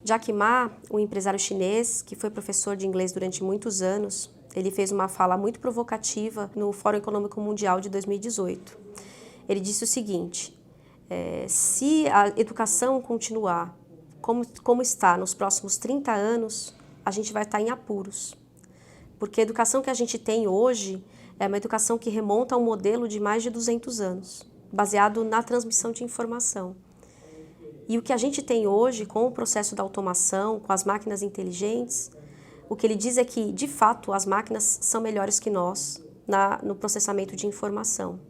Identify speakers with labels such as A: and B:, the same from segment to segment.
A: Jack Ma, um empresário chinês que foi professor de inglês durante muitos anos, ele fez uma fala muito provocativa no Fórum Econômico Mundial de 2018. Ele disse o seguinte: se a educação continuar como está nos próximos 30 anos, a gente vai estar em apuros. Porque a educação que a gente tem hoje é uma educação que remonta a um modelo de mais de 200 anos, baseado na transmissão de informação. E o que a gente tem hoje, com o processo da automação, com as máquinas inteligentes, o que ele diz é que, de fato, as máquinas são melhores que nós no processamento de informação.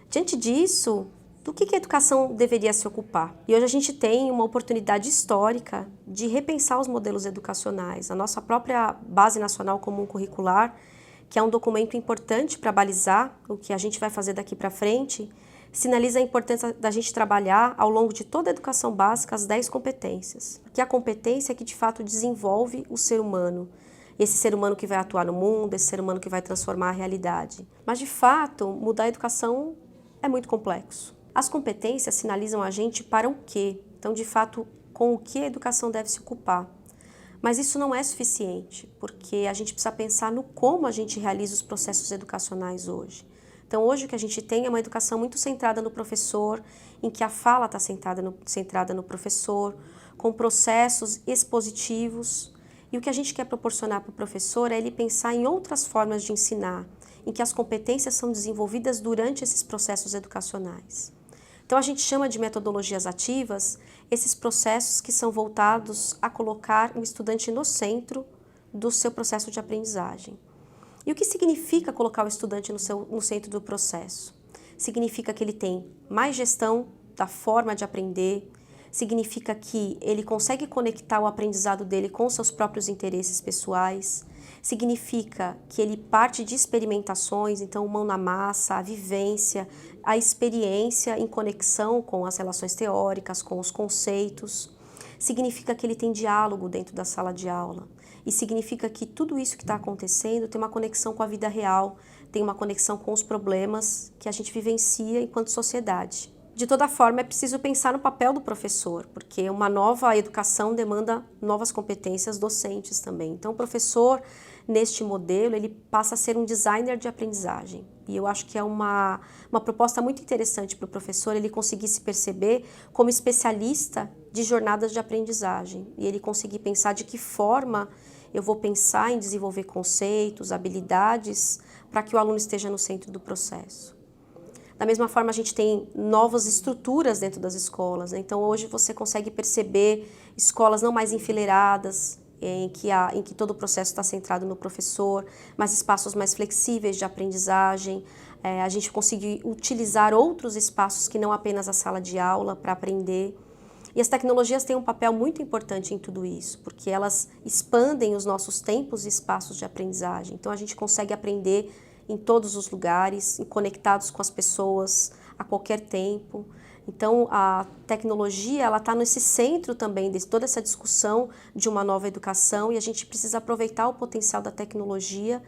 A: Diante disso, do que a educação deveria se ocupar? E hoje a gente tem uma oportunidade histórica de repensar os modelos educacionais. A nossa própria Base Nacional Comum Curricular, que é um documento importante para balizar o que a gente vai fazer daqui para frente, sinaliza a importância da gente trabalhar ao longo de toda a educação básica as 10 competências. Porque a competência é que de fato desenvolve o ser humano. Esse ser humano que vai atuar no mundo, esse ser humano que vai transformar a realidade. Mas de fato, mudar a educação é muito complexo. As competências sinalizam a gente para o quê? Então, de fato, com o que a educação deve se ocupar. Mas isso não é suficiente, porque a gente precisa pensar no como a gente realiza os processos educacionais hoje. Então, hoje o que a gente tem é uma educação muito centrada no professor, em que a fala está centrada no professor, com processos expositivos. E o que a gente quer proporcionar para o professor é ele pensar em outras formas de ensinar, em que as competências são desenvolvidas durante esses processos educacionais. Então, a gente chama de metodologias ativas esses processos que são voltados a colocar o estudante no centro do seu processo de aprendizagem. E o que significa colocar o estudante no centro do processo? Significa que ele tem mais gestão da forma de aprender, significa que ele consegue conectar o aprendizado dele com seus próprios interesses pessoais, significa que ele parte de experimentações, então mão na massa, a vivência, a experiência em conexão com as relações teóricas, com os conceitos, significa que ele tem diálogo dentro da sala de aula. E significa que tudo isso que está acontecendo tem uma conexão com a vida real, tem uma conexão com os problemas que a gente vivencia enquanto sociedade. De toda forma, é preciso pensar no papel do professor, porque uma nova educação demanda novas competências docentes também. Então, o professor, neste modelo, ele passa a ser um designer de aprendizagem. E eu acho que é uma proposta muito interessante para o professor ele conseguir se perceber como especialista de jornadas de aprendizagem. E ele conseguir pensar de que forma eu vou pensar em desenvolver conceitos, habilidades, para que o aluno esteja no centro do processo. Da mesma forma, a gente tem novas estruturas dentro das escolas, né? Então, hoje você consegue perceber escolas não mais enfileiradas, em que todo o processo está centrado no professor, mas espaços mais flexíveis de aprendizagem. A gente consegue utilizar outros espaços que não apenas a sala de aula para aprender. E as tecnologias têm um papel muito importante em tudo isso, porque elas expandem os nossos tempos e espaços de aprendizagem. Então, a gente consegue aprender em todos os lugares, conectados com as pessoas a qualquer tempo. Então, a tecnologia ela está nesse centro também de toda essa discussão de uma nova educação e a gente precisa aproveitar o potencial da tecnologia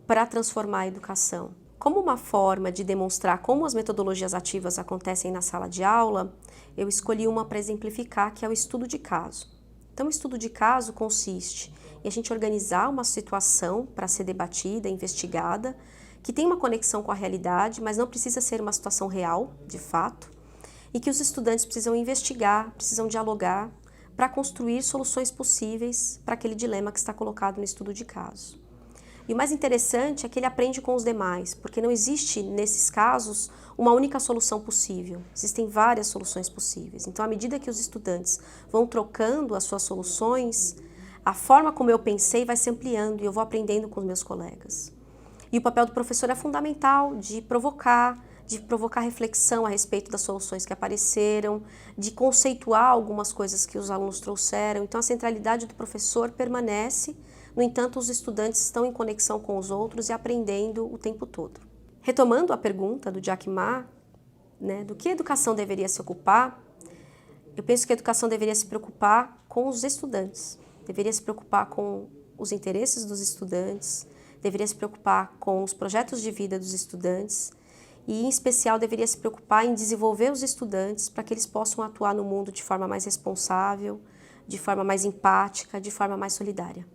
A: para transformar a educação. Como uma forma de demonstrar como as metodologias ativas acontecem na sala de aula, eu escolhi uma para exemplificar, que é o estudo de caso. Então, o estudo de caso consiste em a gente organizar uma situação para ser debatida, investigada, que tem uma conexão com a realidade, mas não precisa ser uma situação real, de fato, e que os estudantes precisam investigar, precisam dialogar para construir soluções possíveis para aquele dilema que está colocado no estudo de caso. E o mais interessante é que ele aprende com os demais, porque não existe, nesses casos, uma única solução possível. Existem várias soluções possíveis. Então, à medida que os estudantes vão trocando as suas soluções, a forma como eu pensei vai se ampliando e eu vou aprendendo com os meus colegas. E o papel do professor é fundamental de provocar reflexão a respeito das soluções que apareceram, de conceituar algumas coisas que os alunos trouxeram. Então, a centralidade do professor permanece, no entanto, os estudantes estão em conexão com os outros e aprendendo o tempo todo. Retomando a pergunta do Jack Ma, né, do que a educação deveria se ocupar, eu penso que a educação deveria se preocupar com os estudantes, deveria se preocupar com os interesses dos estudantes, deveria se preocupar com os projetos de vida dos estudantes e, em especial, deveria se preocupar em desenvolver os estudantes para que eles possam atuar no mundo de forma mais responsável, de forma mais empática, de forma mais solidária.